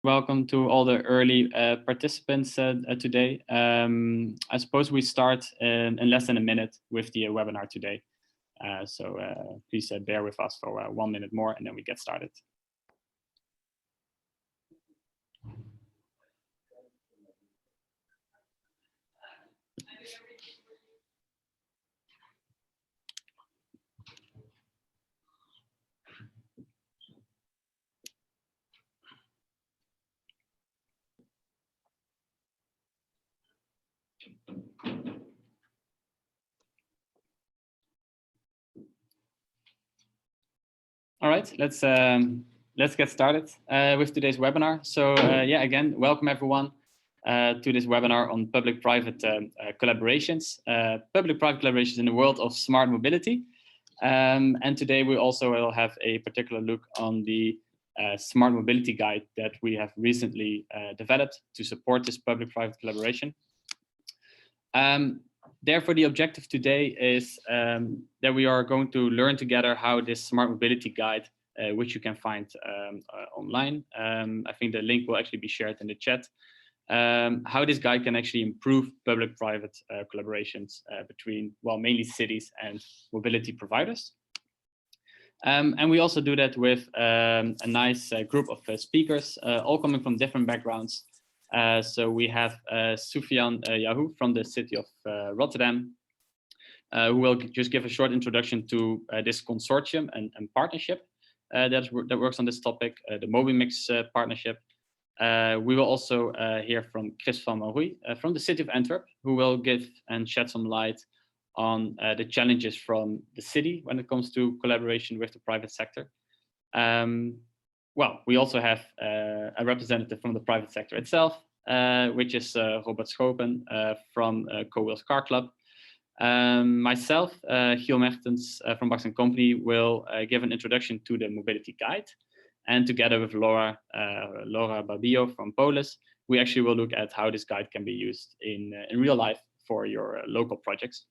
Welcome to all the early participants today. I suppose we start in less than a minute with the webinar today. So please bear with us for 1 minute more and then we get started. All right, let's get started with today's webinar. So yeah, again, welcome everyone to this webinar on public-private collaborations, public-private collaborations in the world of smart mobility. And today we also will have a particular look on the smart mobility guide that we have recently developed to support this public-private collaboration. Therefore, the objective today is that we are going to learn together how this smart mobility guide, which you can find online, I think the link will actually be shared in the chat, how this guide can actually improve public-private collaborations between, well, mainly cities and mobility providers. And we also do that with a nice group of speakers, all coming from different backgrounds. So we have Soufiane Yahoo from the city of Rotterdam, who will just give a short introduction to this consortium and partnership that works on this topic, the MOBI-MIX partnership. We will also hear from Chris van Marouy from the city of Antwerp, who will give and shed some light on the challenges from the city when it comes to collaboration with the private sector. Well, we also have a representative from the private sector itself, which is Robert Schopen from Co-Wheels Car Club. Myself, Giel Mertens from Bax Company will give an introduction to the mobility guide. And together with Laura Barbillo from POLIS, we actually will look at how this guide can be used in real life for your local projects.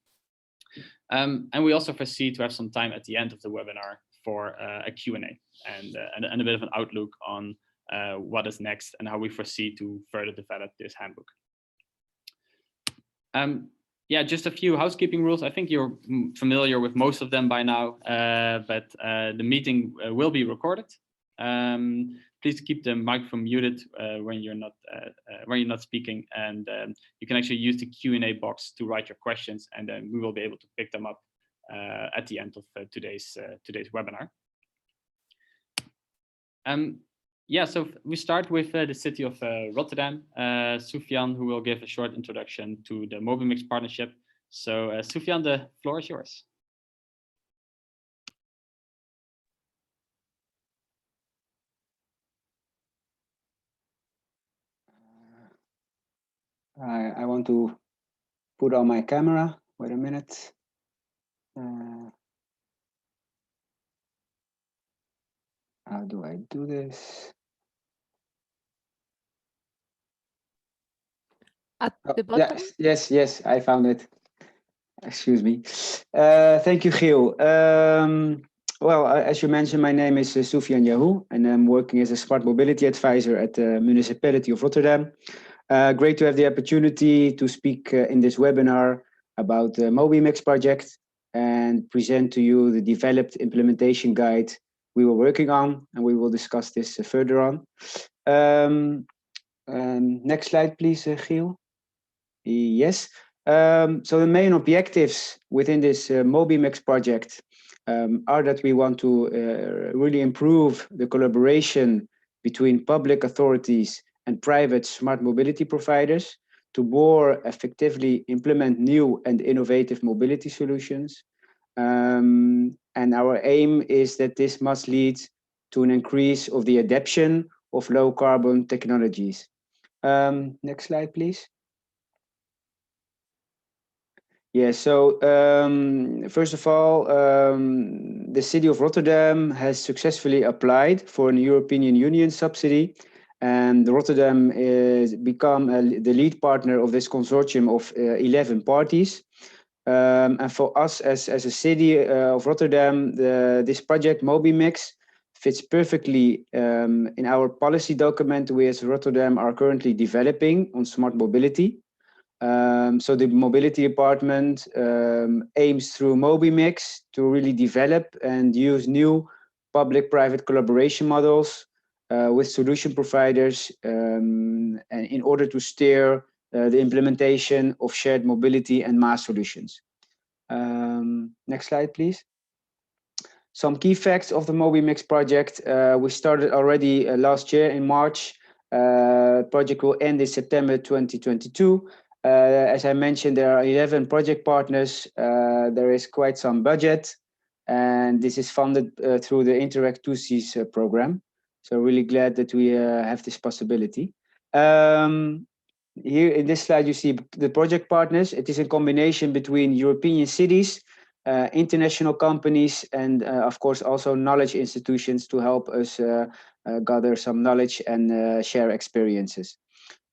And we also foresee to have some time at the end of the webinar for a Q&A and a bit of an outlook on what is next and how we foresee to further develop this handbook. Yeah, just a few housekeeping rules. I think you're familiar with most of them by now, but the meeting will be recorded. Please keep the microphone muted when you're not speaking, and you can actually use the Q&A box to write your questions, and then we will be able to pick them up at the end of today's webinar. Yeah, so we start with the city of Rotterdam. Soufiane, who will give a short introduction to the MOBI-MIX partnership. So Soufiane, the floor is yours. I want to put on my camera. Wait a minute. How do I do this? At the bottom? Yes, I found it. Excuse me. Thank you, Giel. Well, as you mentioned, my name is Soufiane Yahoo, and I'm working as a smart mobility advisor at the municipality of Rotterdam. Great to have the opportunity to speak in this webinar about the MOBI-MIX project and present to you the developed implementation guide we were working on, and we will discuss this further on. Next slide, please, Giel. Yes. So the main objectives within this MOBI-MIX project are that we want to really improve the collaboration between public authorities and private smart mobility providers to more effectively implement new and innovative mobility solutions. And our aim is that this must lead to an increase of the adoption of low carbon technologies. Next slide, please. Yeah, so first of all, the city of Rotterdam has successfully applied for an European Union subsidy, and Rotterdam has become the lead partner of this consortium of 11 parties. And for us as a city of Rotterdam, this project MOBI-MIX fits perfectly in our policy document we as Rotterdam are currently developing on smart mobility. So the mobility department aims through MOBI-MIX to really develop and use new public-private collaboration models with solution providers and in order to steer the implementation of shared mobility and MaaS solutions. Next slide, please. Some key facts of the MOBI-MIX project. We started already last year in March. Project will end in September 2022. As I mentioned, there are 11 project partners. There is quite some budget, and this is funded through the Interact 2Cs program. So really glad that we have this possibility. Here in this slide, you see the project partners. It is a combination between European cities, international companies, and of course also knowledge institutions to help us gather some knowledge and share experiences.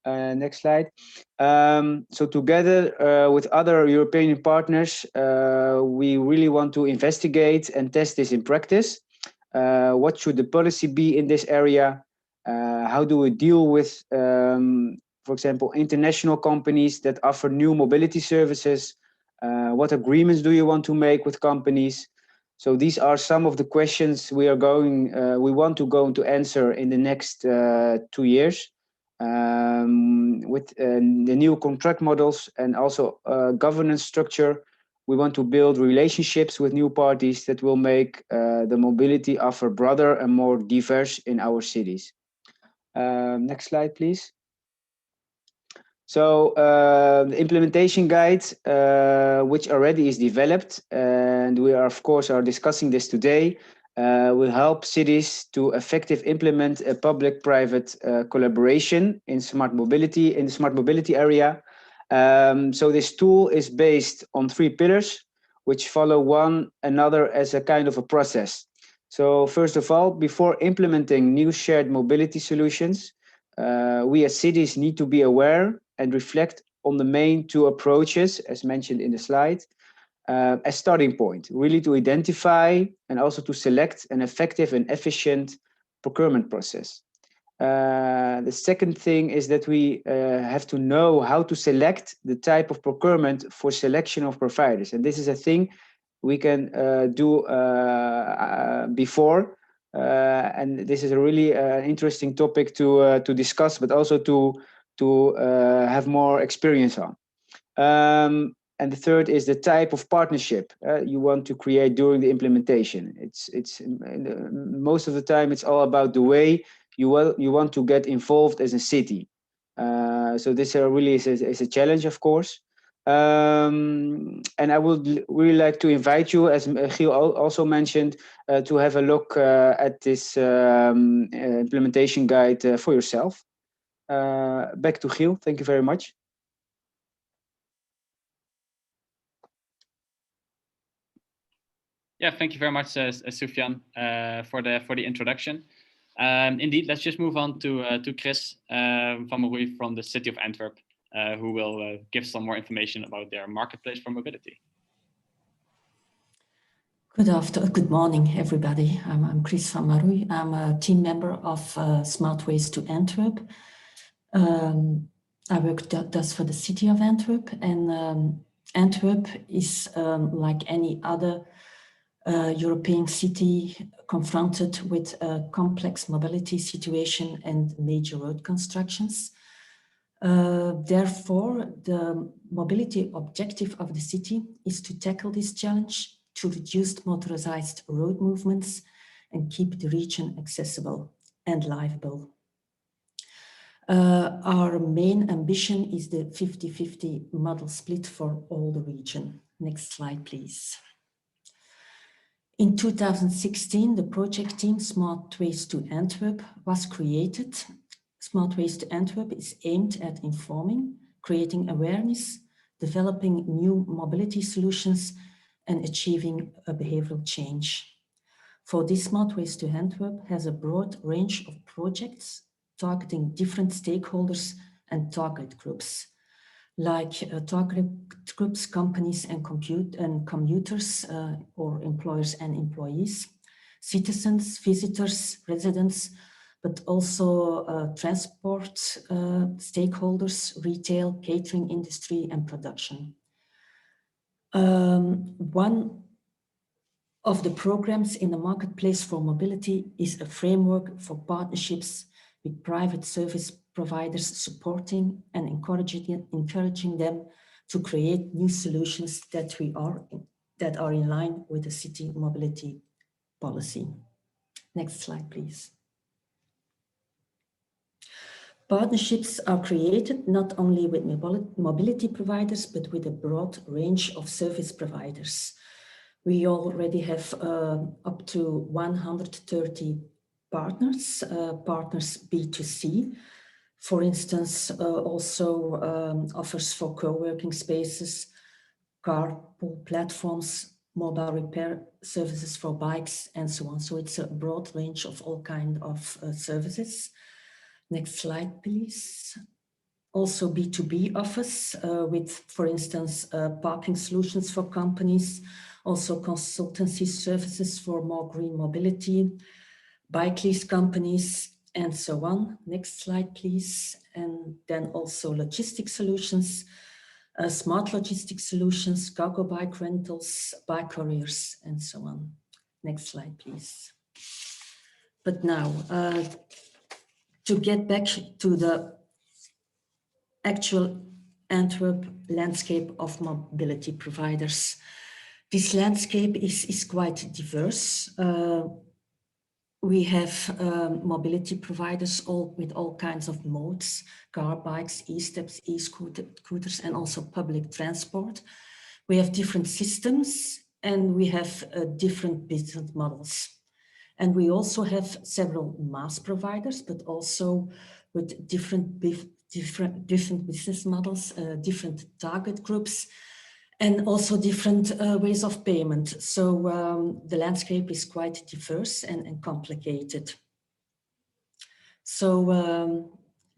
Next slide. So together with other European partners, we really want to investigate and test this in practice. What should the policy be in this area? How do we deal with, for example, international companies that offer new mobility services? What agreements do you want to make with companies? So these are some of the questions we want to go into answer in the next 2 years. With the new contract models and also governance structure, we want to build relationships with new parties that will make the mobility offer broader and more diverse in our cities. Next slide, please. So the implementation guide, which already is developed, and we are of course discussing this today, will help cities to effectively implement a public-private collaboration in the smart mobility area. So this tool is based on 3 pillars, which follow one another as a kind of a process. So first of all, before implementing new shared mobility solutions, we as cities need to be aware and reflect on the main 2 approaches, as mentioned in the slide, as starting point, really to identify and also to select an effective and efficient procurement process. The second thing is that we have to know how to select the type of procurement for selection of providers. And this is a thing we can do before. And this is a really interesting topic to discuss, but also to have more experience on. And the third is the type of partnership you want to create during the implementation. It's most of the time it's all about the way you want to get involved as a city. So this really is a challenge, of course. And I would really like to invite you, as Giel also mentioned, to have a look at this implementation guide for yourself. Back to Giel. Thank you very much. Yeah, thank you very much, Sufjan, for the introduction. Indeed, let's just move on to Chris van Rooij from the city of Antwerp, who will give some more information about their marketplace for mobility. Good morning, everybody. I'm Chris van Rooij. I'm a team member of Smart Ways to Antwerp. I work thus for the city of Antwerp, and Antwerp is like any other European city confronted with a complex mobility situation and major road constructions. Therefore, the mobility objective of the city is to tackle this challenge to reduce motorized road movements and keep the region accessible and livable. Our main ambition is the 50-50 model split for all the region. Next slide, please. In 2016, the project team Smart Ways to Antwerp was created. Smart Ways to Antwerp is aimed at informing, creating awareness, developing new mobility solutions, and achieving a behavioral change. For this, Smart Ways to Antwerp has a broad range of projects targeting different stakeholders and target groups, like target groups, companies and commuters, or employers and employees, citizens, visitors, residents, but also transport stakeholders, retail, catering industry, and production. One of the programs in the marketplace for mobility is a framework for partnerships with private service providers, supporting and encouraging them to create new solutions that are in line with the city mobility policy. Next slide, please. Partnerships are created not only with mobility providers, but with a broad range of service providers. We already have up to 130 partners, partners B2C. For instance, also offers for co-working spaces, carpool platforms, mobile repair services for bikes, and so on. So it's a broad range of all kinds of services. Next slide, please. Also B2B offers with, for instance, parking solutions for companies, also consultancy services for more green mobility, bike lease companies, and so on. Next slide, please. And then also logistic solutions, smart logistic solutions, cargo bike rentals, bike couriers, and so on. Next slide, please. But now, to get back to the actual Antwerp landscape of mobility providers. This landscape is quite diverse. We have mobility providers with all kinds of modes, car, bikes, e-steps, e-scooters, and also public transport. We have different systems and we have different business models. And we also have several MaaS providers, but also with different business models, different target groups, and also different ways of payment. So the landscape is quite diverse and complicated. So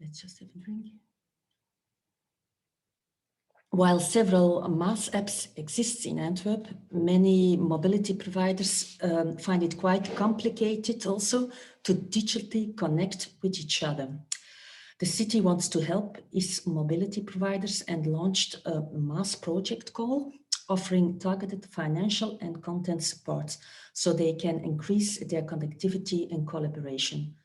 let's just have a drink. While several MaaS apps exist in Antwerp, many mobility providers find it quite complicated also to digitally connect with each other. The city wants to help its mobility providers and launched a MaaS project call offering targeted financial and content support so they can increase their connectivity and collaboration.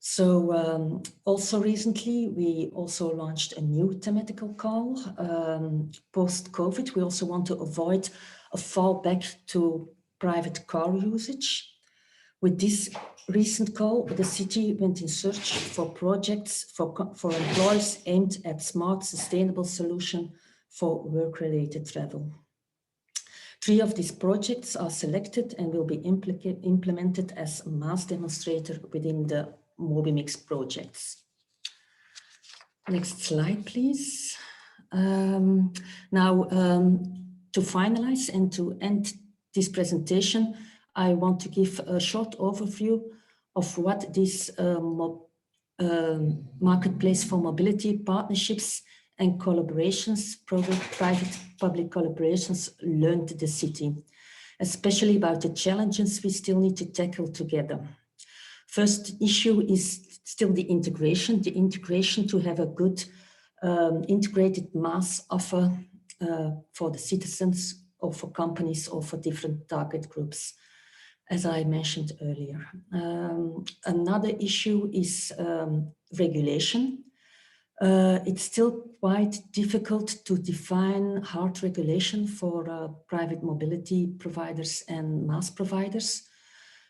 So also recently, we also launched a new thematical call. Post-COVID, we also want to avoid a fallback to private car usage. With this recent call, the city went in search for projects for employers aimed at smart, sustainable solution for work-related travel. 3 of these projects are selected and will be implemented as a MaaS demonstrator within the MOBI-MIX projects. Next slide, please. Now, to finalize and to end this presentation, I want to give a short overview of what this marketplace for mobility partnerships and collaborations, private-public collaborations learned the city, especially about the challenges we still need to tackle together. First issue is still the integration to have a good integrated MaaS offer for the citizens or for companies or for different target groups, as I mentioned earlier. Another issue is regulation. It's still quite difficult to define hard regulation for private mobility providers and MaaS providers.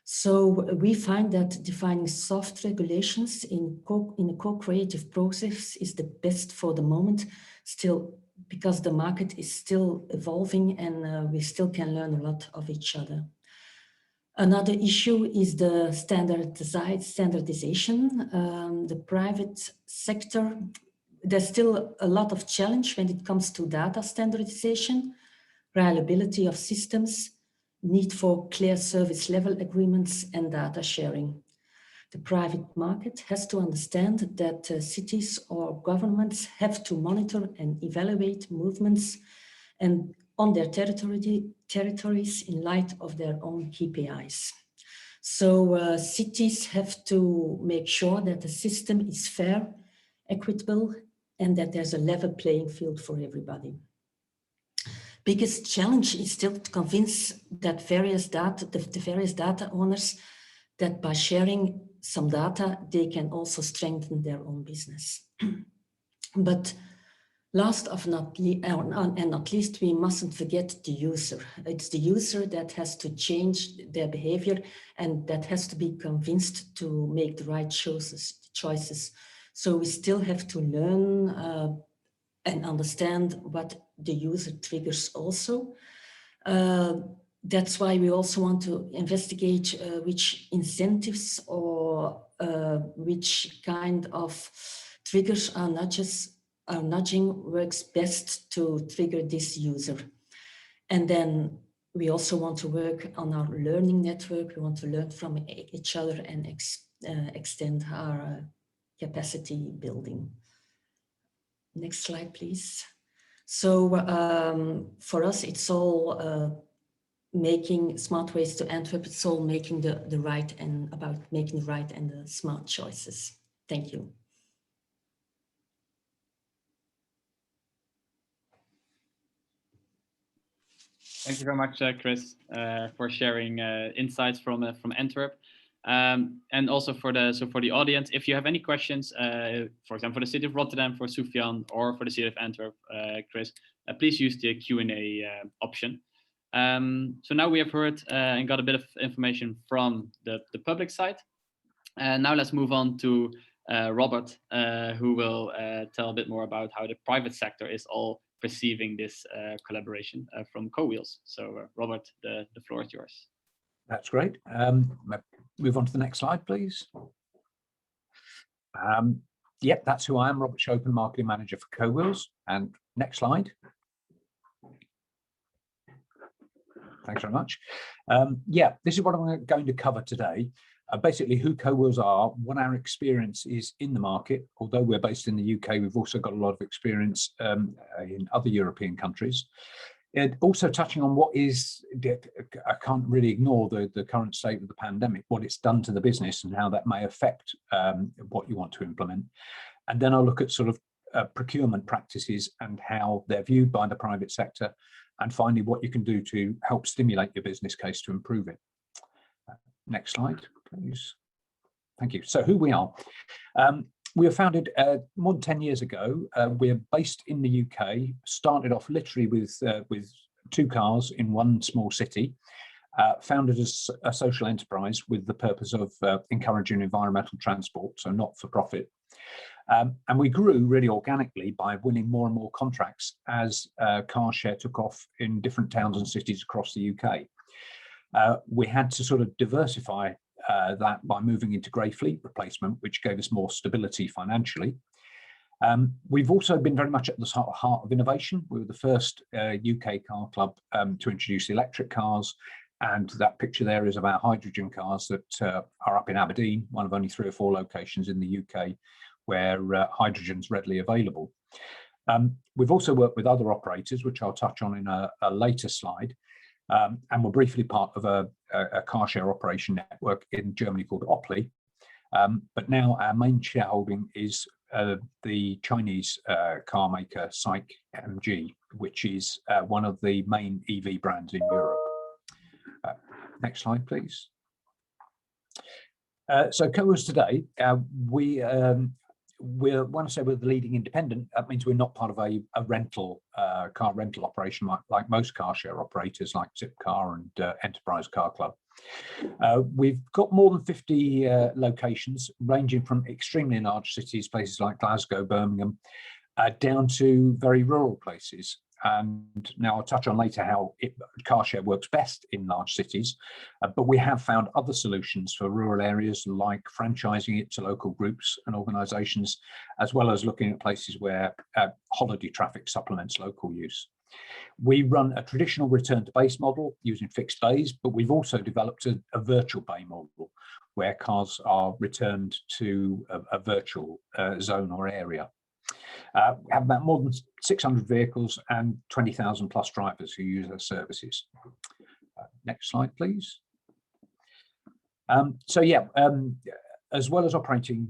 So we find that defining soft regulations in a co-creative process is the best for the moment, still, because the market is still evolving and we still can learn a lot of each other. Another issue is the standardization. The private sector, there's still a lot of challenge when it comes to data standardization, reliability of systems, need for clear service level agreements and data sharing. The private market has to understand that cities or governments have to monitor and evaluate movements and on their territories in light of their own KPIs. So cities have to make sure that the system is fair, equitable, and that there's a level playing field for everybody. Biggest challenge is still to convince that the various data owners that by sharing some data, they can also strengthen their own business. But last of not least, we mustn't forget the user. It's the user that has to change their behavior and that has to be convinced to make the right choices. So we still have to learn and understand what the user triggers also. That's why we also want to investigate which incentives or which kind of triggers or nudging works best to trigger this user. And then we also want to work on our learning network. We want to learn from each other and extend our capacity building. Next slide, please. So for us, it's all making smart ways to Antwerp. It's all making the right and about making the right and the smart choices. Thank you. Thank you very much, Chris, for sharing insights from Antwerp. And also for the audience, if you have any questions, for example, for the city of Rotterdam, for Soufiane, or for the city of Antwerp, Chris, please use the Q&A option. So now we have heard and got a bit of information from the public side. And now let's move on to Robert, who will tell a bit more about how the private sector is all perceiving this collaboration from CoWheels. So Robert, the floor is yours. That's great. Move on to the next slide, please. Yep, that's who I am, Robert Chopin, Marketing Manager for CoWheels. And next slide. Thanks very much. Yeah, this is what I'm going to cover today. Basically who CoWheels are, what our experience is in the market. Although we're based in the UK, we've also got a lot of experience in other European countries. And also touching on what is, I can't really ignore the current state of the pandemic, what it's done to the business and how that may affect what you want to implement. And then I'll look at sort of procurement practices and how they're viewed by the private sector, and finally what you can do to help stimulate your business case to improve it. Next slide, please. Thank you. So who we are. We were founded more than 10 years ago. We're based in the UK, started off literally with 2 cars in one small city, founded as a social enterprise with the purpose of encouraging environmental transport, so not for profit. And we grew really organically by winning more and more contracts as car share took off in different towns and cities across the UK. We had to sort of diversify that by moving into grey fleet replacement, which gave us more stability financially. We've also been very much at the heart of innovation. We were the first UK car club to introduce electric cars, and that picture there is of our hydrogen cars that are up in Aberdeen, one of only 3 or 4 locations in the UK where hydrogen's readily available. We've also worked with other operators, which I'll touch on in a later slide. And we're briefly part of a car share operation network in Germany called Opli. But now our main shareholding is the Chinese car maker SAIC MG, which is one of the main EV brands in Europe. Next slide, please. So CoWheels today, when I say we're the leading independent, that means we're not part of a car rental operation like most car share operators like Zipcar and Enterprise Car Club. We've got more than 50 locations, ranging from extremely large cities, places like Glasgow, Birmingham, down to very rural places. And now I'll touch on later how car share works best in large cities, but we have found other solutions for rural areas, like franchising it to local groups and organisations, as well as looking at places where holiday traffic supplements local use. We run a traditional return to base model using fixed bays, but we've also developed a virtual bay model where cars are returned to a virtual zone or area. We have about more than 600 vehicles and 20,000 plus drivers who use our services. Next slide, please. So yeah, as well as operating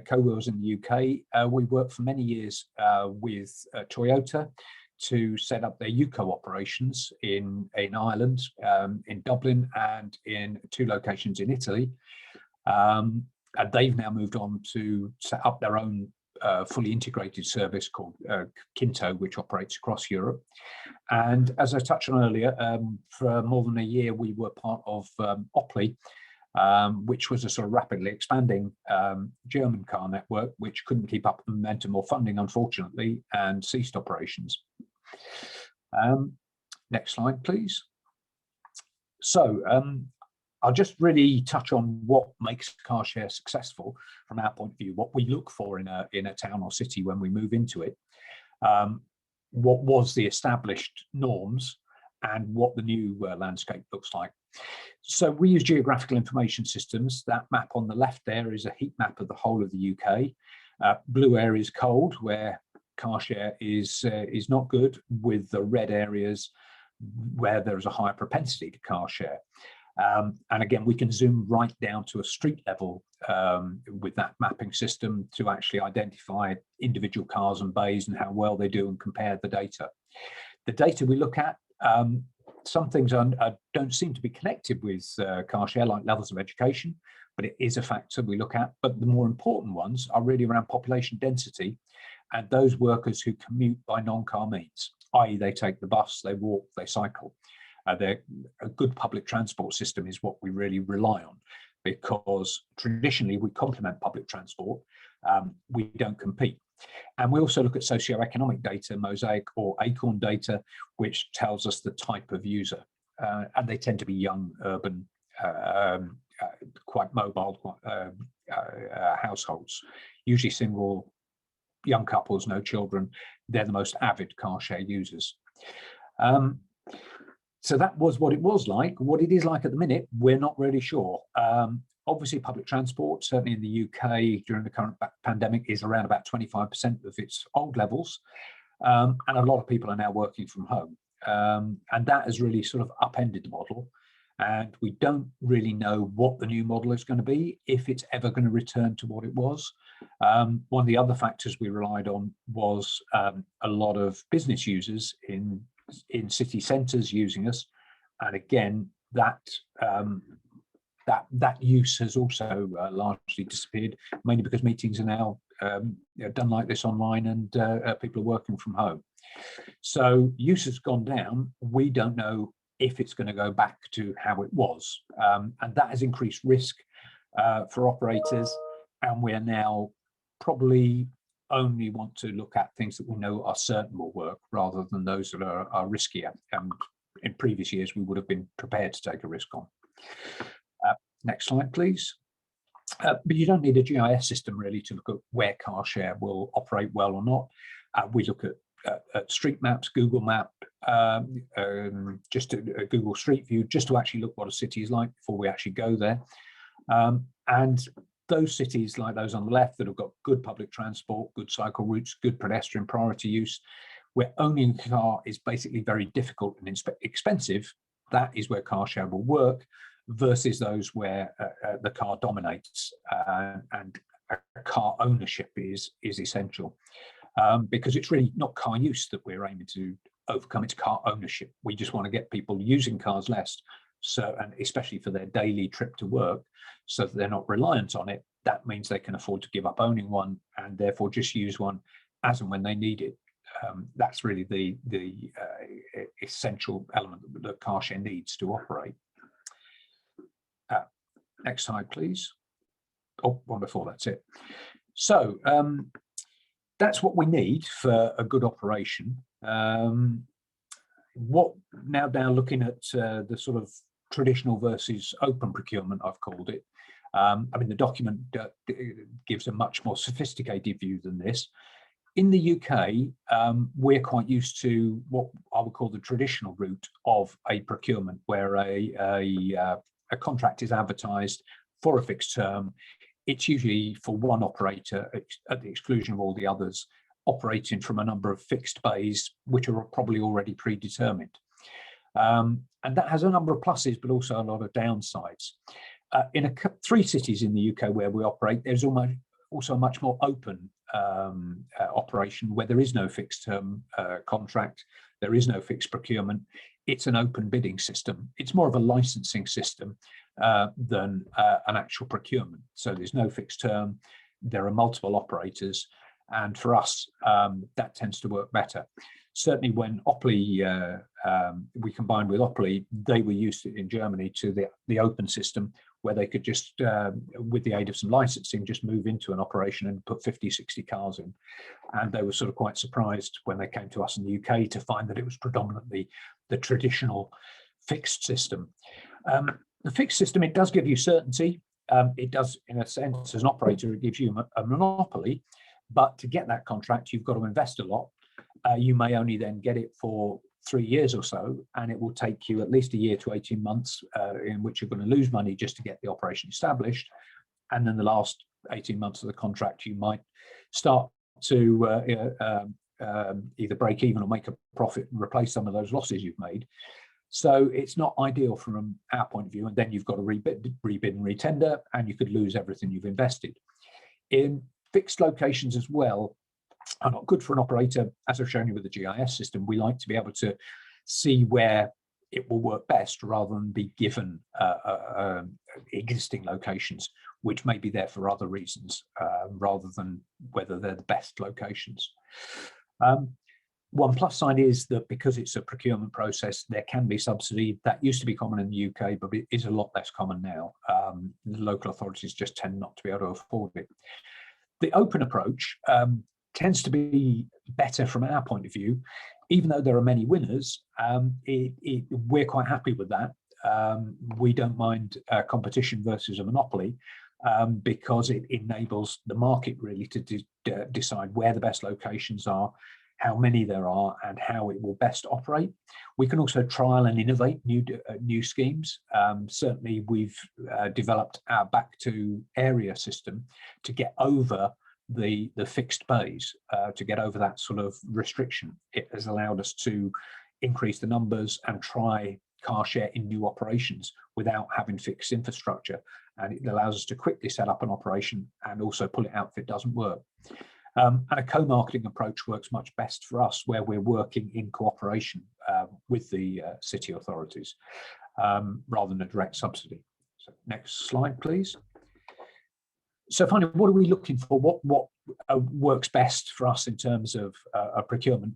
co-wheels in the UK, we worked for many years with Toyota to set up their UCO operations in Ireland, in Dublin, and in 2 locations in Italy. And they've now moved on to set up their own fully integrated service called Kinto, which operates across Europe. And as I touched on earlier, for more than a year, we were part of Opli, which was a sort of rapidly expanding German car network, which couldn't keep up the momentum or funding, unfortunately, and ceased operations. Next slide, please. So I'll just really touch on what makes car share successful from our point of view, what we look for in a town or city when we move into it, what was the established norms, and what the new landscape looks like. So we use geographical information systems. That map on the left there is a heat map of the whole of the UK. Blue areas cold, where car share is not good, with the red areas where there is a higher propensity to car share. And again, we can zoom right down to a street level with that mapping system to actually identify individual cars and bays and how well they do and compare the data. The data we look at, some things don't seem to be connected with car share, like levels of education, but it is a factor we look at. But the more important ones are really around population density and those workers who commute by non-car means, i.e. they take the bus, they walk, they cycle. A good public transport system is what we really rely on, because traditionally we complement public transport, we don't compete. And we also look at socioeconomic data, Mosaic or Acorn data, which tells us the type of user. And they tend to be young, urban, quite mobile households, usually single, young couples, no children. They're the most avid car share users. So that was what it was like. What it is like at the minute, we're not really sure. Obviously, public transport, certainly in the UK during the current pandemic, is around about 25% of its old levels. And a lot of people are now working from home. And that has really sort of upended the model. And we don't really know what the new model is going to be, if it's ever going to return to what it was. One of the other factors we relied on was a lot of business users in city centres using us. And again, that use has also largely disappeared, mainly because meetings are now done like this online, and people are working from home. So use has gone down. We don't know if it's going to go back to how it was, and that has increased risk for operators. And we are now probably only want to look at things that we know are certain will work, rather than those that are riskier. And in previous years, we would have been prepared to take a risk on. Next slide, please. But you don't need a GIS system really to look at where car share will operate well or not. We look at street maps, Google Map, just a Google Street View, just to actually look what a city is like before we actually go there. And those cities like those on the left that have got good public transport, good cycle routes, good pedestrian priority use, where owning a car is basically very difficult and expensive, that is where car share will work, versus those where the car dominates and car ownership is essential. Because it's really not car use that we're aiming to overcome, it's car ownership. We just want to get people using cars less, so, and especially for their daily trip to work, so that they're not reliant on it. That means they can afford to give up owning one and therefore just use one as and when they need it. That's really the essential element that car share needs to operate. Next slide, please. Oh, one before, that's it. So that's what we need for a good operation. What now looking at the sort of traditional versus open procurement, I've called it. I mean, the document gives a much more sophisticated view than this. In the UK, we're quite used to what I would call the traditional route of a procurement, where a contract is advertised for a fixed term. It's usually for one operator at the exclusion of all the others, operating from a number of fixed bays, which are probably already predetermined. And that has a number of pluses, but also a lot of downsides. in 3 cities in the UK where we operate, there's also a much more open operation where there is no fixed term contract, there is no fixed procurement. It's an open bidding system. It's more of a licensing system than an actual procurement. So there's no fixed term, there are multiple operators, and for us, that tends to work better. Certainly when Opli, we combined with Opli, they were used to, in Germany, to the open system where they could just, with the aid of some licensing, just move into an operation and put 50, 60 cars in. And they were sort of quite surprised when they came to us in the UK to find that it was predominantly the traditional fixed system. The fixed system, it does give you certainty. It does, in a sense, as an operator, it gives you a monopoly. But to get that contract, you've got to invest a lot. You may only then get it for 3 years or so, and it will take you at least a year to 18 months in which you're going to lose money just to get the operation established. And then the last 18 months of the contract, you might start to either break even or make a profit and replace some of those losses you've made. So it's not ideal from our point of view. And then you've got to rebid and retender, and you could lose everything you've invested. In fixed locations as well, are not good for an operator. As I've shown you with the GIS system, we like to be able to see where it will work best rather than be given existing locations, which may be there for other reasons, rather than whether they're the best locations. One plus side is that because it's a procurement process, there can be subsidy. That used to be common in the UK, but it is a lot less common now. The local authorities just tend not to be able to afford it. The open approach tends to be better from our point of view, even though there are many winners. We're quite happy with that. We don't mind competition versus a monopoly because it enables the market really to decide where the best locations are, how many there are, and how it will best operate. We can also trial and innovate new schemes. Certainly, we've developed our back to area system to get over the fixed bays, to get over that sort of restriction. It has allowed us to increase the numbers and try car share in new operations without having fixed infrastructure, and it allows us to quickly set up an operation and also pull it out if it doesn't work. And a co-marketing approach works much best for us, where we're working in cooperation with the city authorities rather than a direct subsidy. So next slide, please. So finally, what are we looking for? What works best for us in terms of procurement?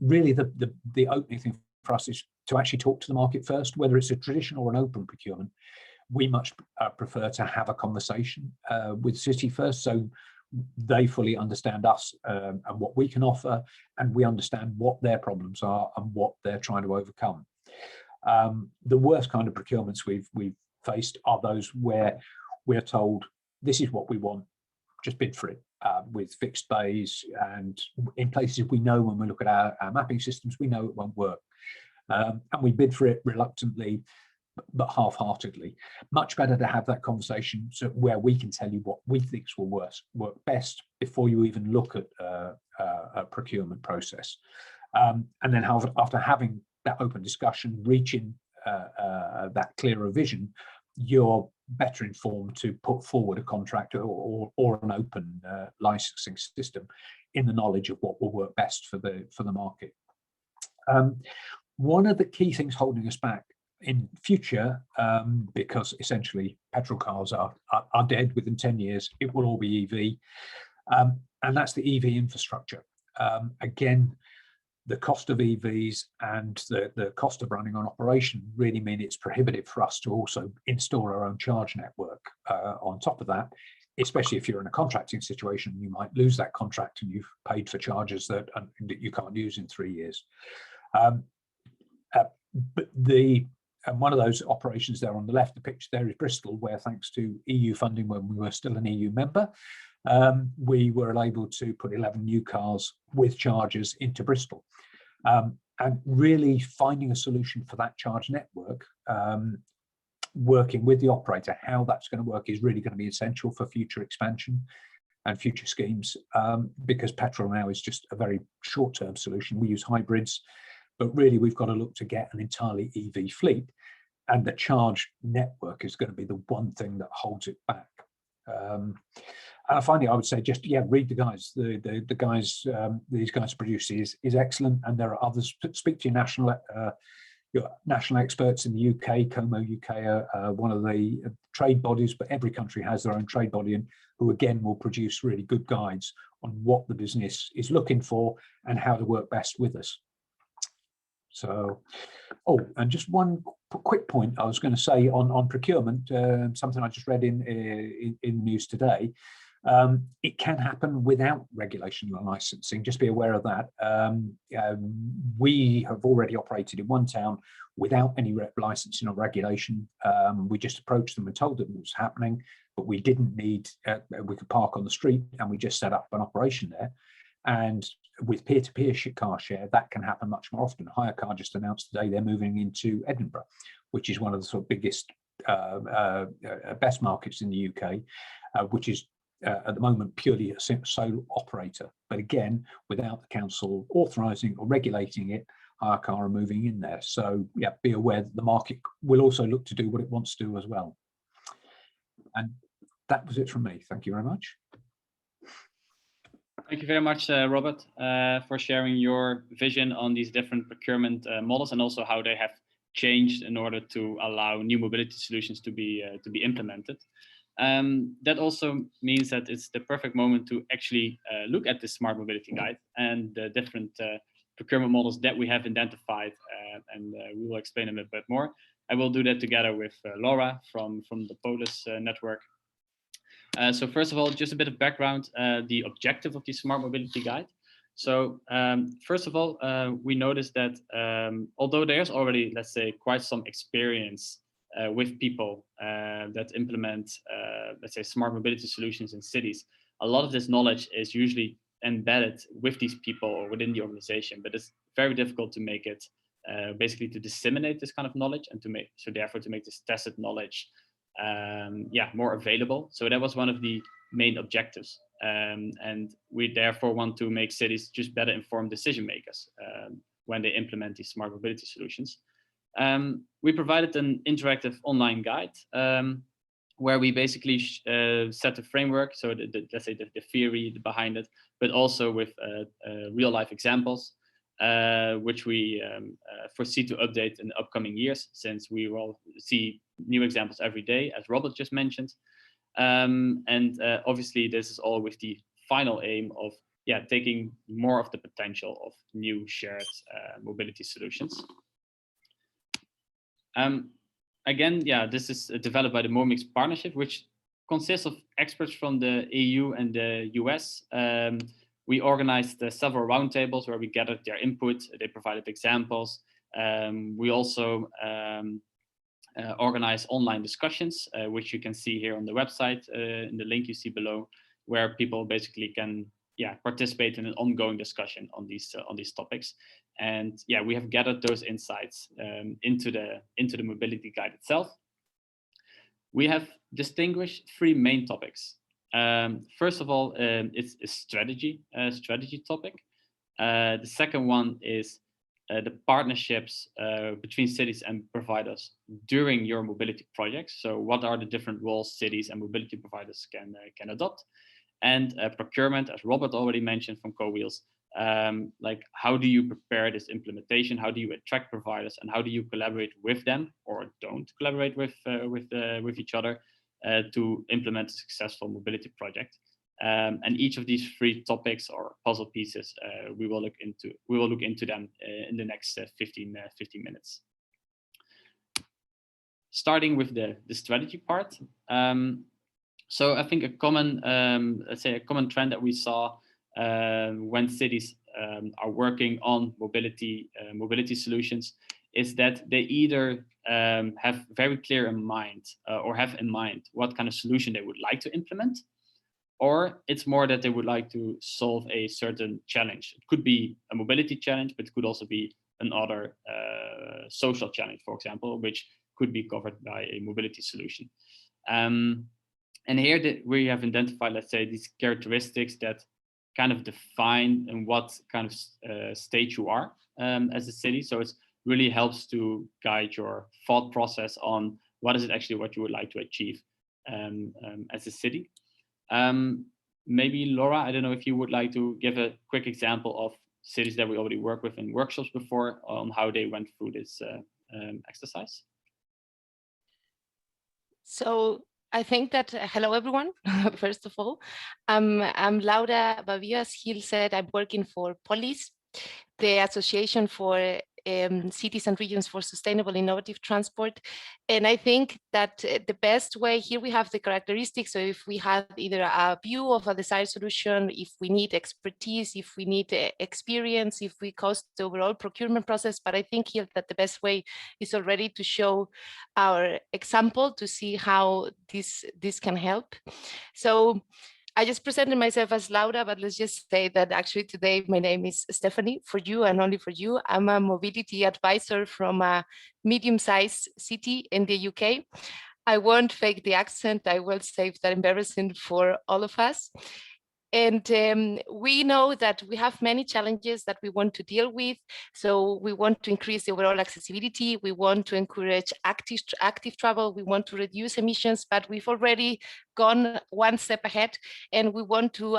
Really, the opening thing for us is to actually talk to the market first, whether it's a traditional or an open procurement. We much prefer to have a conversation with City first, so they fully understand us and what we can offer, and we understand what their problems are and what they're trying to overcome. The worst kind of procurements we've faced are those where we're told, this is what we want, just bid for it, with fixed bays, and in places we know when we look at our mapping systems, we know it won't work. And we bid for it reluctantly, but half-heartedly. Much better to have that conversation where we can tell you what we think will work best before you even look at a procurement process. And then after having that open discussion, reaching that clearer vision, you're better informed to put forward a contract or an open licensing system in the knowledge of what will work best for the market. One of the key things holding us back in future, because essentially petrol cars are dead within 10 years, it will all be EV, and that's the EV infrastructure. Again, the cost of EVs and the cost of running an operation really mean it's prohibitive for us to also install our own charge network on top of that, especially if you're in a contracting situation. You might lose that contract and you've paid for charges that you can't use in 3 years. But one of those operations there on the left, the picture there is Bristol, where thanks to EU funding when we were still an EU member, we were able to put 11 new cars with chargers into Bristol. And really finding a solution for that charge network, working with the operator, how that's going to work is really going to be essential for future expansion and future schemes, because petrol now is just a very short-term solution. We use hybrids, but really we've got to look to get an entirely EV fleet. and the charge network is going to be the one thing that holds it back. And finally, I would say just, yeah, read the guys. The guys, these guys produce is excellent, and there are others. Speak to your national experts in the UK. Como UK are one of the trade bodies, but every country has their own trade body, and who again will produce really good guides on what the business is looking for and how to work best with us. So, oh, and just one quick point I was going to say on procurement, something I just read in the news today. It can happen without regulation and licensing. Just be aware of that. We have already operated in one town without any licensing or regulation. We just approached them and told them what was happening, but we didn't need, we could park on the street, and we just set up an operation there. And with peer-to-peer car share, that can happen much more often. Hirecar just announced today they're moving into Edinburgh, which is one of the sort of biggest, best markets in the UK, which is at the moment purely a sole operator. But again, without the council authorising or regulating it, Hirecar are moving in there. So yeah, be aware that the market will also look to do what it wants to do as well. And that was it from me. Thank you very much. Thank you very much, Robert, for sharing your vision on these different procurement models, and also how they have changed in order to allow new mobility solutions to be implemented. That also means that it's the perfect moment to actually look at the Smart Mobility Guide and the different procurement models that we have identified, and we will explain a little bit more. I will do that together with Laura from the POLIS network. So first of all, just a bit of background, the objective of the Smart Mobility Guide. So first of all, we noticed that although there's already, let's say, quite some experience with people that implement, let's say, smart mobility solutions in cities, a lot of this knowledge is usually embedded with these people or within the organization, but it's very difficult to make it, basically to disseminate this kind of knowledge, and to make, so therefore to make this tacit knowledge more available. So that was one of the main objectives. And we therefore want to make cities just better informed decision makers when they implement these smart mobility solutions. We provided an interactive online guide where we basically set a framework, so let's say the theory behind it, but also with real life examples, which we foresee to update in the upcoming years, since we will see new examples every day, as Robert just mentioned. And obviously this is all with the final aim of taking more of the potential of new shared mobility solutions. Again, this is developed by the MOBI-MIX partnership, which consists of experts from the EU and the US. We organized several roundtables where we gathered their input. They provided examples. We also organize online discussions, which you can see here on the website in the link you see below, where people basically can participate in an ongoing discussion on these topics. And we have gathered those insights into the mobility guide itself. We have distinguished three main topics. First of all, it's a strategy topic. The second one is the partnerships between cities and providers during your mobility projects. So what are the different roles cities and mobility providers can adopt? And procurement, as Robert already mentioned from Co-Wheels, like how do you prepare this implementation? How do you attract providers, and how do you collaborate with them, or don't collaborate with each other to implement a successful mobility project? And each of these three topics or puzzle pieces, we will look into them in the next 15 minutes. Starting with the strategy part. So I think a common, let's say a common trend that we saw when cities are working on mobility solutions is that they either have very clear in mind or have in mind what kind of solution they would like to implement, or it's more that they would like to solve a certain challenge. It could be a mobility challenge, but it could also be another social challenge, for example, which could be covered by a mobility solution. And here we have identified, let's say, these characteristics that kind of define in what kind of stage you are as a city. So it's really helps to guide your thought process on what is it actually what you would like to achieve as a city. Maybe Laura, I don't know if you would like to give a quick example of cities that we already worked with in workshops before on how they went through this exercise. So I think that, hello everyone, first of all, I'm Laura Bavío, as Gil said. I'm working for POLIS, the Association for Cities and Regions for Sustainable Innovative Transport. And I think that the best way, here we have the characteristics. So if we have either a view of a desired solution, if we need expertise, if we need experience, if we cost the overall procurement process, but I think here that the best way is already to show our example to see how this can help. So I just presented myself as Laura, but let's just say that actually today my name is Stephanie, for you and only for you. I'm a mobility advisor from a medium-sized city in the UK. I won't fake the accent. I will save that embarrassing for all of us. And we know that we have many challenges that we want to deal with. So we want to increase the overall accessibility. We want to encourage active travel. We want to reduce emissions, but we've already gone one step ahead, and we want to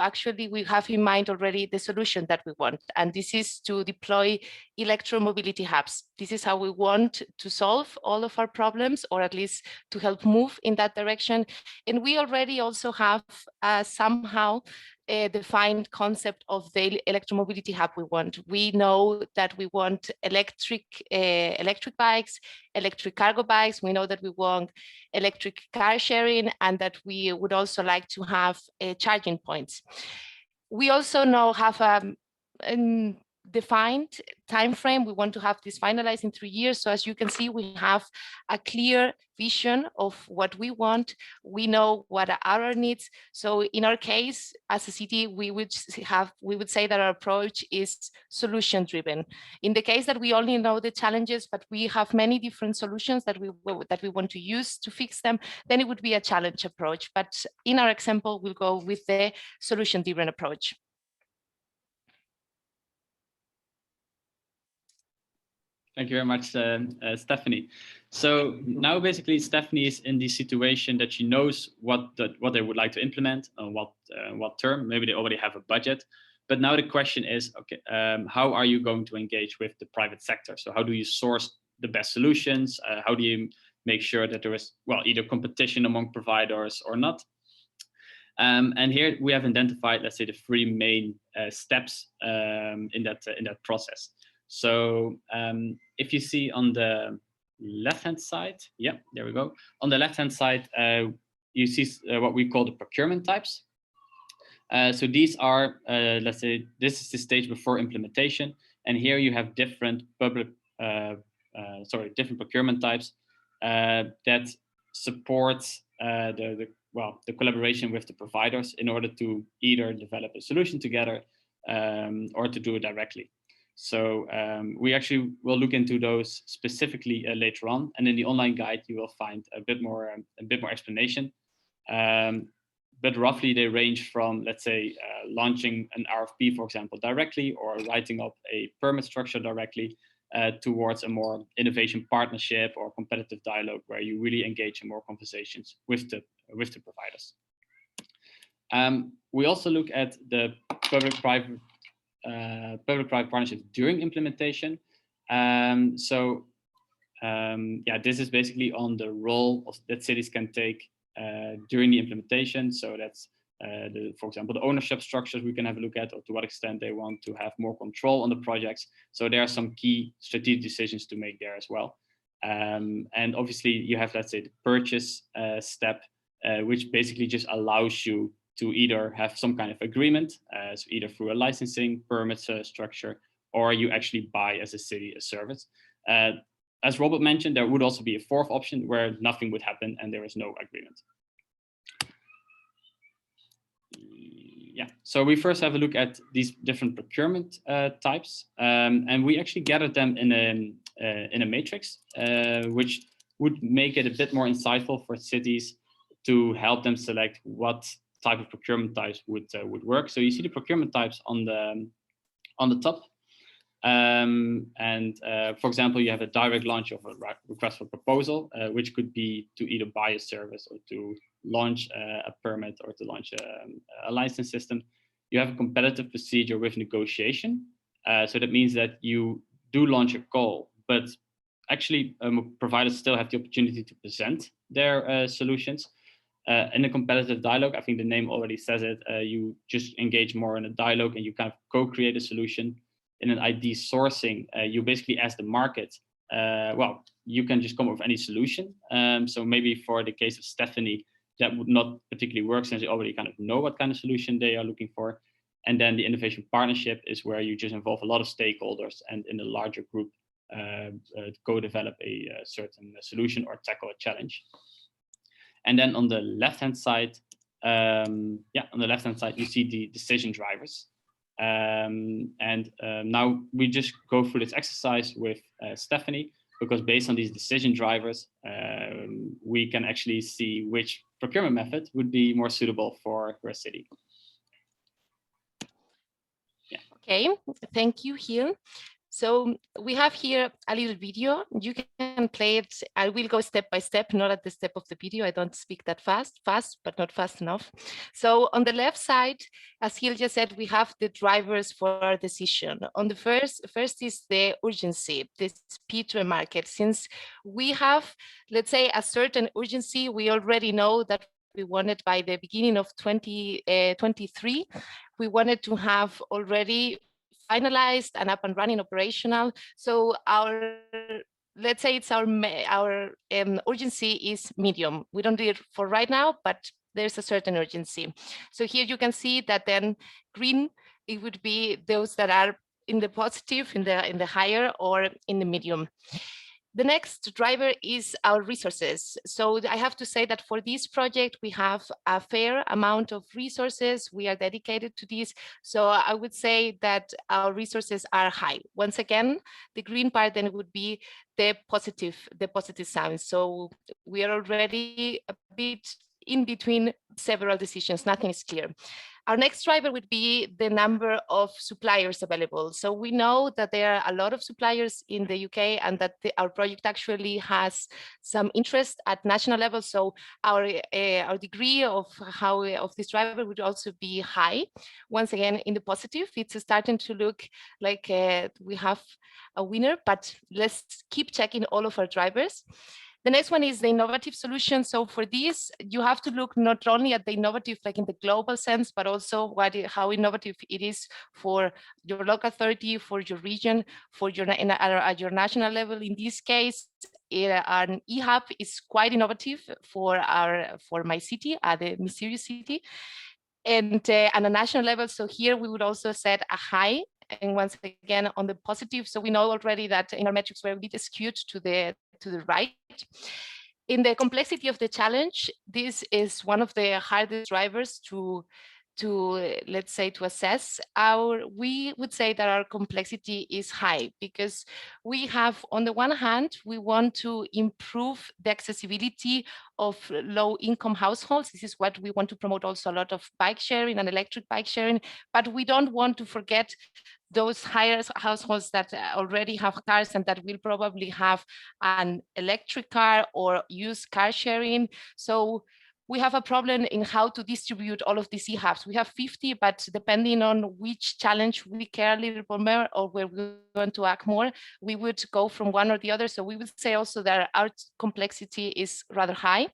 we have in mind already the solution that we want. And this is to deploy electromobility hubs. This is how we want to solve all of our problems, or at least to help move in that direction. And we already also have somehow defined concept of the electromobility hub we want. We know that we want electric bikes, electric cargo bikes. We know that we want electric car sharing, and that we would also like to have charging points. We also now have a defined time frame. We want to have this finalized in 3 years. So as you can see, we have a clear vision of what we want. We know what are our needs. So in our case, as a city, we would say that our approach is solution driven. In the case that we only know the challenges, but we have many different solutions that we want to use to fix them, then it would be a challenge approach. But in our example, we'll go with the solution driven approach. Thank you very much, Stephanie. So now basically Stephanie is in the situation that she knows what they would like to implement on what term. Maybe they already have a budget. But now the question is, okay, how are you going to engage with the private sector? So how do you source the best solutions? How do you make sure that there is, well, either competition among providers or not? And here we have identified, let's say, the 3 main steps in that process. So if you see on the left-hand side, yeah, there we go. On the left-hand side, you see what we call the procurement types. So these are, let's say, this is the stage before implementation. And here you have different different procurement types that support the collaboration with the providers in order to either develop a solution together or to do it directly. So we actually will look into those specifically later on, and in the online guide you will find a bit more explanation. But roughly they range from, let's say, launching an RFP, for example, directly, or writing up a permit structure directly, towards a more innovation partnership or competitive dialogue, where you really engage in more conversations with the providers. We also look at the public-private partnerships during implementation. This is basically on the role that cities can take during the implementation. So that's, for example, the ownership structures we can have a look at, or to what extent they want to have more control on the projects. So there are some key strategic decisions to make there as well. And obviously you have, let's say, the purchase step, which basically just allows you to either have some kind of agreement, so either through a licensing permit structure, or you actually buy as a city a service. As Robert mentioned, there would also be a 4th option where nothing would happen and there is no agreement. Yeah, so we first have a look at these different procurement types, and we actually gathered them in a matrix, which would make it a bit more insightful for cities to help them select what type of procurement types would work. So you see the procurement types on the top. For example, you have a direct launch of a request for proposal, which could be to either buy a service or to launch a permit or to launch a license system. You have a competitive procedure with negotiation. So that means that you do launch a call, but actually providers still have the opportunity to present their solutions. In a competitive dialogue, I think the name already says it, you just engage more in a dialogue and you kind of co-create a solution. In an ID sourcing, you basically ask the market, well, you can just come up with any solution. So maybe for the case of Stephanie, that would not particularly work since you already kind of know what kind of solution they are looking for. And then the innovation partnership is where you just involve a lot of stakeholders and in a larger group, co-develop a certain solution or tackle a challenge. And then on the left-hand side, you see the decision drivers. Now we just go through this exercise with Stephanie, because based on these decision drivers, we can actually see which procurement method would be more suitable for her city. Yeah. Okay, thank you, Gil. So we have here a little video. You can play it. I will go step by step, not at the step of the video. I don't speak that fast, but not fast enough. So on the left side, as Gil just said, we have the drivers for our decision. On the first is the urgency, the speed to a market. Since we have, let's say, a certain urgency, we already know that we wanted by the beginning of 2023, we wanted to have already finalized and up and running operational. So our, let's say it's our urgency is medium. We don't do it for right now, but there's a certain urgency. So here you can see that then green, it would be those that are in the positive, in the higher or in the medium. The next driver is our resources. So I have to say that for this project, we have a fair amount of resources. We are dedicated to this. So I would say that our resources are high. Once again, the green part then would be the positive signs. So we are already a bit in between several decisions. Nothing is clear. Our next driver would be the number of suppliers available. So we know that there are a lot of suppliers in the UK and that our project actually has some interest at national level. So our degree of this driver would also be high. Once again, in the positive, it's starting to look like we have a winner, but let's keep checking all of our drivers. The next one is the innovative solution. So for this, you have to look not only at the innovative, like in the global sense, but also how innovative it is for your local authority, for your region, for your at your national level. In this case, an e-hub is quite innovative for my city, the mysterious city, and on a national level. So here we would also set a high. And once again, on the positive, so we know already that in our metrics we're a bit skewed to the right. In the complexity of the challenge, this is one of the hardest drivers to let's say to assess. We would say that our complexity is high because we have, on the one hand, we want to improve the accessibility of low-income households. This is what we want to promote, also a lot of bike sharing and electric bike sharing, but we don't want to forget those higher households that already have cars and that will probably have an electric car or use car sharing. So we have a problem in how to distribute all of these e-hubs. We have 50, but depending on which challenge we care a little bit more or where we want to act more, we would go from one or the other. So we would say also that our complexity is rather high.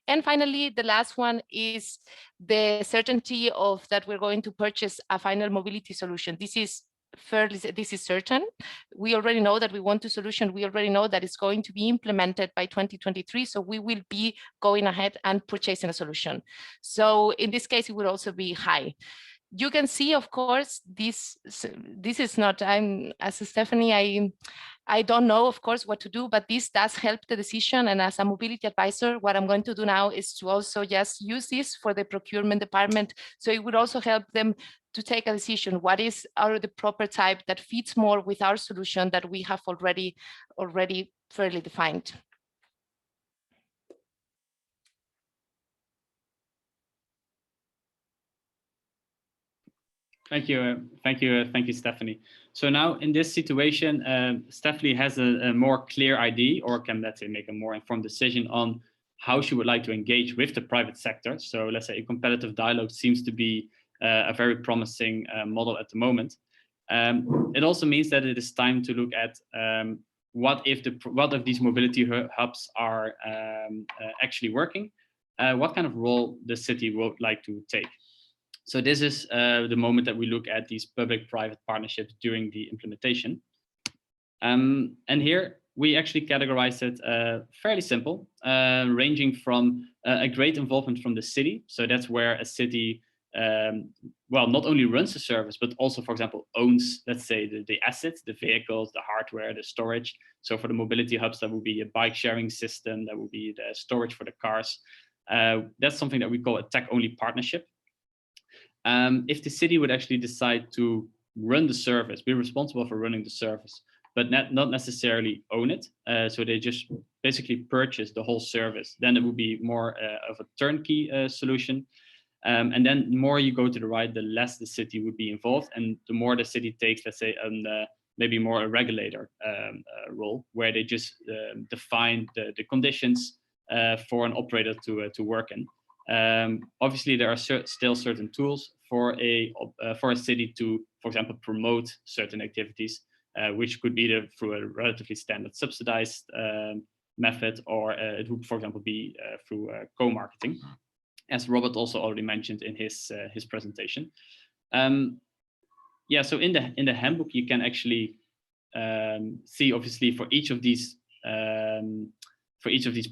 And finally, the last one is the certainty of that we're going to purchase a final mobility solution. This is certain. We already know that we want a solution. We already know that it's going to be implemented by 2023. So we will be going ahead and purchasing a solution. So in this case, it will also be high. You can see, of course, this is not, as Stephanie, I don't know, of course, what to do, but this does help the decision. And as a mobility advisor, what I'm going to do now is to also just use this for the procurement department. So it would also help them to take a decision. What is the proper type that fits more with our solution that we have already fairly defined. Thank you, Stephanie. So now in this situation, Stephanie has a more clear idea, or can, let's say, make a more informed decision on how she would like to engage with the private sector. So let's say a competitive dialogue seems to be a very promising model at the moment. It also means that it is time to look at what if these mobility hubs are actually working, what kind of role the city would like to take. So this is the moment that we look at these public-private partnerships during the implementation. And here we actually categorize it fairly simple, ranging from a great involvement from the city. So that's where a city, well, not only runs the service, but also, for example, owns, let's say, the assets, the vehicles, the hardware, the storage. So for the mobility hubs, that would be a bike sharing system, that would be the storage for the cars. That's something that we call a tech-only partnership. If the city would actually decide to run the service, be responsible for running the service, but not necessarily own it, so they just basically purchase the whole service, then it would be more of a turnkey solution. And then the more you go to the right, the less the city would be involved, and the more the city takes, let's say, maybe more a regulator role, where they just define the conditions for an operator to work in. Obviously, there are still certain tools for a city to, for example, promote certain activities, which could be through a relatively standard subsidized method, or it would, for example, be through co-marketing, as Robert also already mentioned in his presentation. Yeah, so in the handbook, you can actually see, obviously, for each of these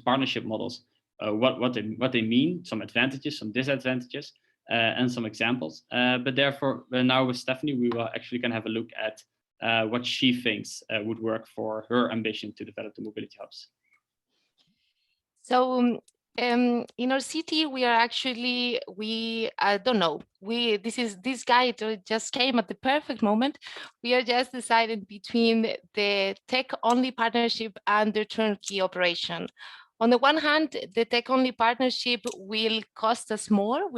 partnership models, what they mean, some advantages, some disadvantages, and some examples. But therefore, now with Stephanie, we will actually can have a look at what she thinks would work for her ambition to develop the mobility hubs. So in our city, we are actually, I don't know, this guide just came at the perfect moment. We are just deciding between the tech-only partnership and the turnkey operation. On the one hand, the tech-only partnership will cost us more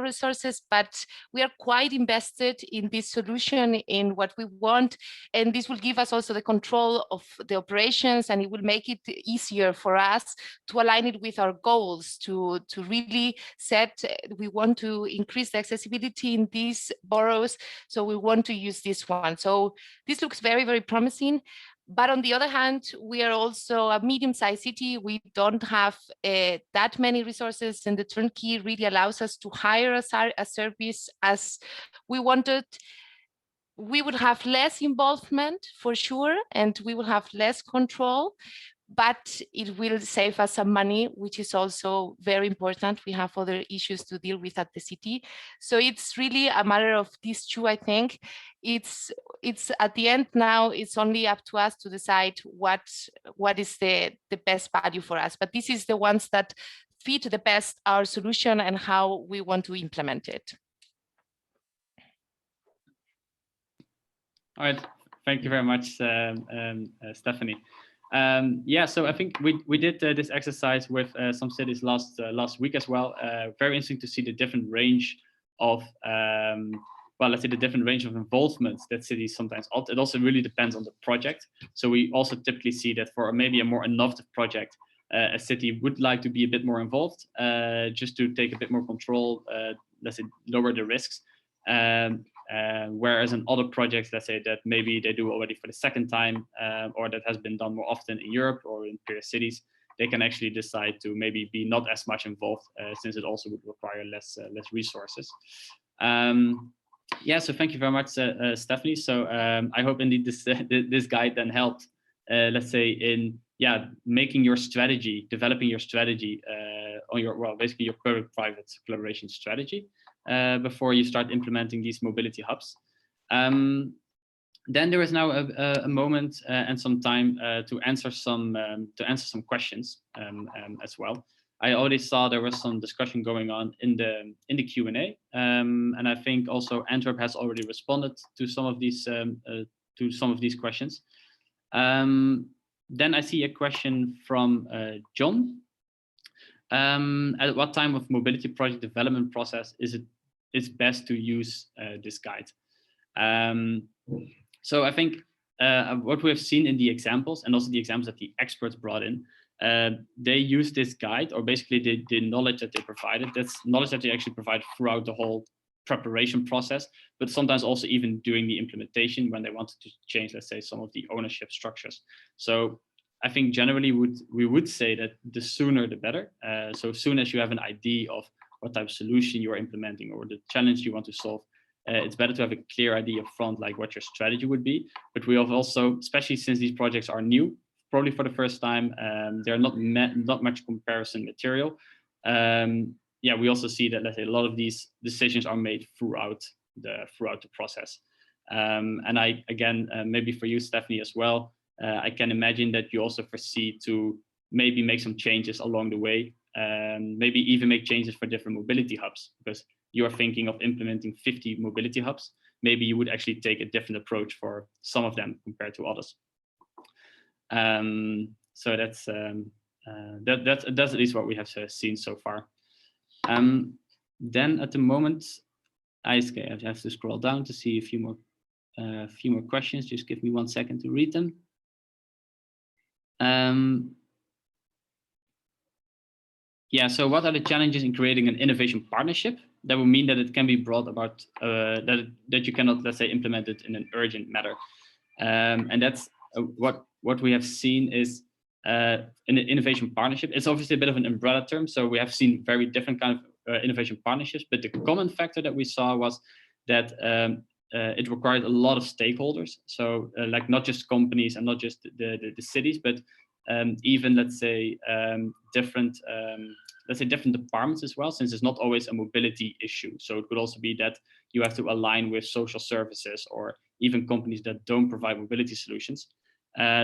resources, but we are quite invested in this solution, in what we want, and this will give us also the control of the operations, and it will make it easier for us to align it with our goals, to really set, we want to increase the accessibility in these boroughs, so we want to use this one. So this looks very, very promising. But on the other hand, we are also a medium-sized city. We don't have that many resources, and the turnkey really allows us to hire a service as we wanted. We would have less involvement for sure, and we will have less control, but it will save us some money, which is also very important. We have other issues to deal with at the city. So it's really a matter of these two, I think. It's at the end now, it's only up to us to decide what is the best value for us. But this is the ones that fit the best our solution and how we want to implement it. All right, thank you very much, Stephanie. Yeah, so I think we did this exercise with some cities last week as well. Very interesting to see the different range of, well, let's say the different range of involvements that cities sometimes opt. It also really depends on the project. So we also typically see that for maybe a more innovative project, a city would like to be a bit more involved, just to take a bit more control, let's say lower the risks. Whereas in other projects, let's say that maybe they do already for the second time, or that has been done more often in Europe or in previous cities, they can actually decide to maybe be not as much involved, since it also would require less resources. Yeah, so thank you very much, Stephanie. So I hope indeed this guide then helped, let's say, in making your strategy, developing your strategy on your, well, basically your public-private collaboration strategy. Before you start implementing these mobility hubs. Then there is now a moment and some time to answer some questions as well. I already saw there was some discussion going on in the Q&A, and I think also Antwerp has already responded to some of these questions. Then I see a question from John. At what time of mobility project development process is it it's best to use this guide. So I think what we have seen in the examples, and also the examples that the experts brought in, they use this guide, or basically the knowledge that they provided. That's knowledge that they actually provide throughout the whole preparation process, but sometimes also even during the implementation when they wanted to change, let's say, some of the ownership structures. So I think generally we would say that the sooner the better. So as soon as you have an idea of what type of solution you're implementing or the challenge you want to solve, it's better to have a clear idea up front, like what your strategy would be. But we have also, especially since these projects are new, probably for the first time, there are not much comparison material. Yeah, we also see that, let's say, a lot of these decisions are made throughout the process. And again, maybe for you, Stephanie, as well, I can imagine that you also foresee to maybe make some changes along the way, maybe even make changes for different mobility hubs, because you are thinking of implementing 50 mobility hubs. Maybe you would actually take a different approach for some of them compared to others. So that's at least what we have seen so far. Then at the moment, I have to scroll down to see a few more questions. Just give me 1 second to read them. Yeah, so what are the challenges in creating an innovation partnership? That would mean that it can be brought about, that you cannot, let's say, implement it in an urgent matter. And that's what we have seen is in an innovation partnership. It's obviously a bit of an umbrella term, so we have seen very different kind of innovation partnerships, but the common factor that we saw was that it required a lot of stakeholders. So like not just companies and not just the cities, but even, let's say, different departments as well, since it's not always a mobility issue. So it could also be that you have to align with social services or even companies that don't provide mobility solutions.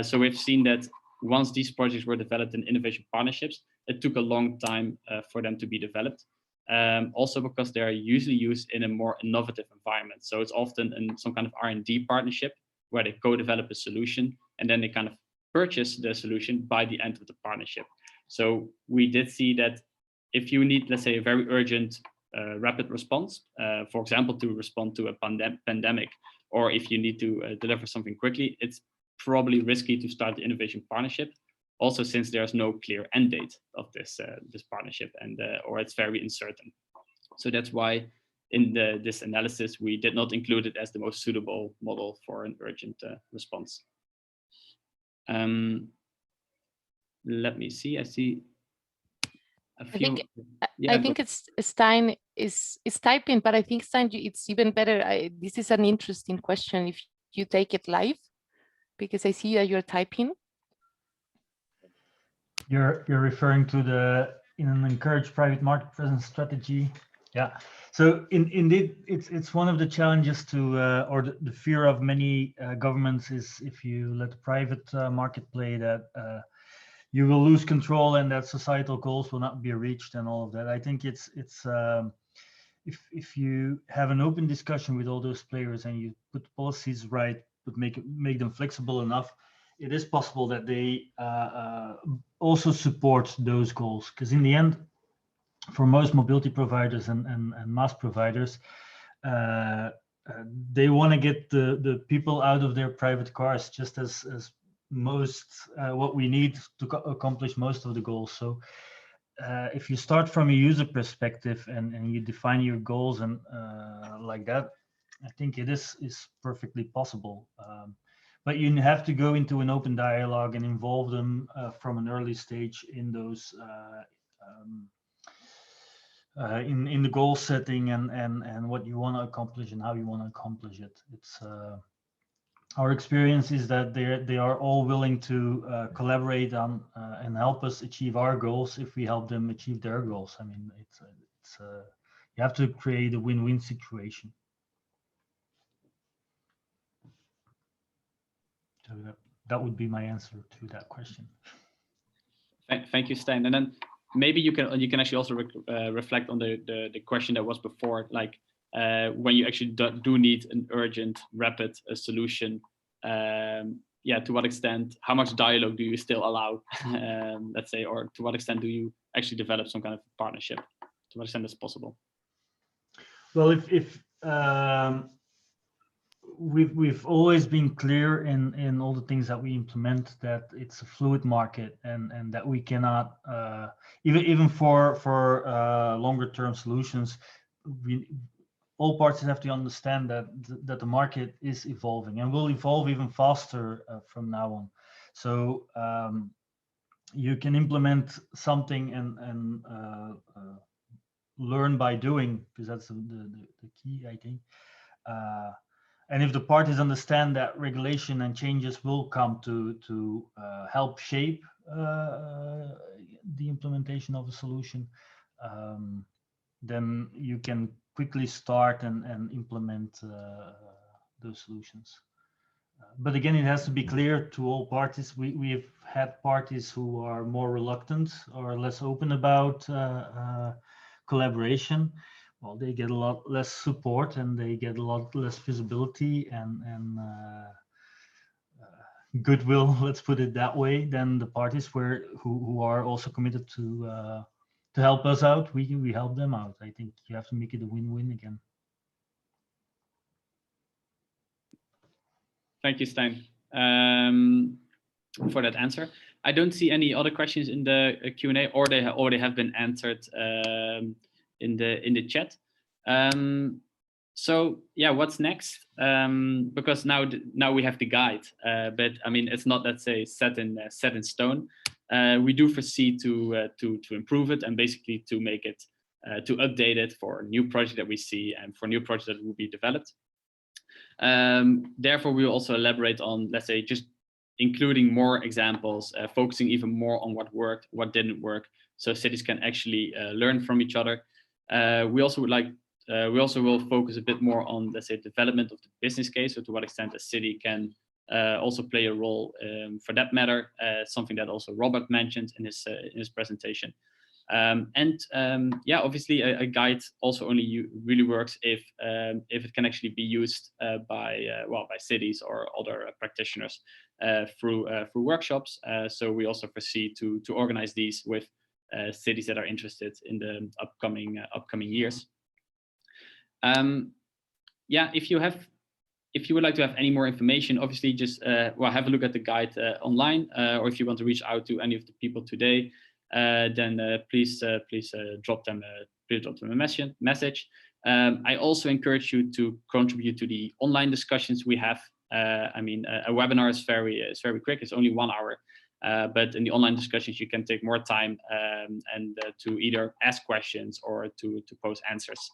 So we've seen that once these projects were developed in innovation partnerships, it took a long time for them to be developed. Also because they are usually used in a more innovative environment. So it's often in some kind of R&D partnership where they co-develop a solution and then they kind of purchase the solution by the end of the partnership. So we did see that if you need, let's say, a very urgent rapid response, for example, to respond to a pandemic, or if you need to deliver something quickly, it's probably risky to start the innovation partnership. Also, since there's no clear end date of this partnership, and or it's very uncertain. So that's why in this analysis we did not include it as the most suitable model for an urgent response. Let me see. I see a few. I think it's Stein is typing, but I think Stein, it's even better. This is an interesting question if you take it live, because I see that you're typing. You're referring to the in an encouraged private market presence strategy. Yeah. So indeed, it's one of the challenges to or the fear of many governments is if you let the private market play, that you will lose control and that societal goals will not be reached and all of that. I think it's if you have an open discussion with all those players and you put policies right, but make them flexible enough, it is possible that they also support those goals. Because in the end, for most mobility providers and MaaS providers, they want to get the people out of their private cars, just as most what we need to accomplish most of the goals. So if you start from a user perspective and you define your goals and like that, I think it is perfectly possible. But you have to go into an open dialogue and involve them from an early stage in those in the goal setting and what you want to accomplish and how you want to accomplish it. It's our experience is that they are all willing to collaborate on and help us achieve our goals if we help them achieve their goals. I mean, it's you have to create a win-win situation. So that would be my answer to that question. Thank you, Stein. And then maybe you can actually also reflect on the question that was before, like when you actually do need an urgent, rapid solution. Yeah, to what extent, how much dialogue do you still allow, let's say, or to what extent do you actually develop some kind of partnership? To what extent is possible? Well, if we've always been clear in all the things that we implement that it's a fluid market, and that we cannot even for longer term solutions, all parties have to understand that the market is evolving and will evolve even faster from now on. So you can implement something and learn by doing, because that's the key, I think. And if the parties understand that regulation and changes will come to help shape the implementation of a solution, then you can quickly start and implement those solutions. But again, it has to be clear to all parties. We have had parties who are more reluctant or less open about collaboration. Well, they get a lot less support and they get a lot less visibility and goodwill, let's put it that way, than the parties who are also committed to help us out. We help them out. I think you have to make it a win-win again. Thank you, Stijn, for that answer. I don't see any other questions in the Q&A, or they already have been answered in the chat. So yeah, what's next? Because now we have the guide, but I mean, it's not, let's say, set in stone. We do foresee to improve it and basically to make it to update it for new projects that we see and for new projects that will be developed. Therefore, we will also elaborate on, let's say, just including more examples, focusing even more on what worked, what didn't work, so cities can actually learn from each other. We also will focus a bit more on, let's say, development of the business case, so to what extent a city can also play a role for that matter, something that also Robert mentioned in his presentation. Yeah, obviously a guide also only really works if it can actually be used by cities or other practitioners through workshops. So we also foresee to organize these with cities that are interested in the upcoming years. Yeah, if you would like to have any more information, obviously just have a look at the guide online, or if you want to reach out to any of the people today, then please drop them a message. I also encourage you to contribute to the online discussions we have. I mean, a webinar is very quick; it's only 1 hour. But in the online discussions, you can take more time and to either ask questions or to post answers,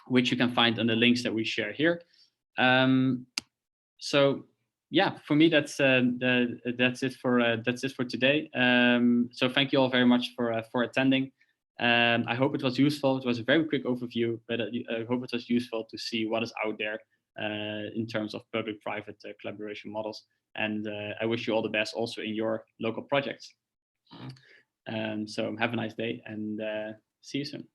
which you can find on the links that we share here. So yeah, for me that's it for today. So thank you all very much for attending. I hope it was useful. It was a very quick overview, but I hope it was useful to see what is out there in terms of public-private collaboration models. And I wish you all the best also in your local projects. So have a nice day and see you soon.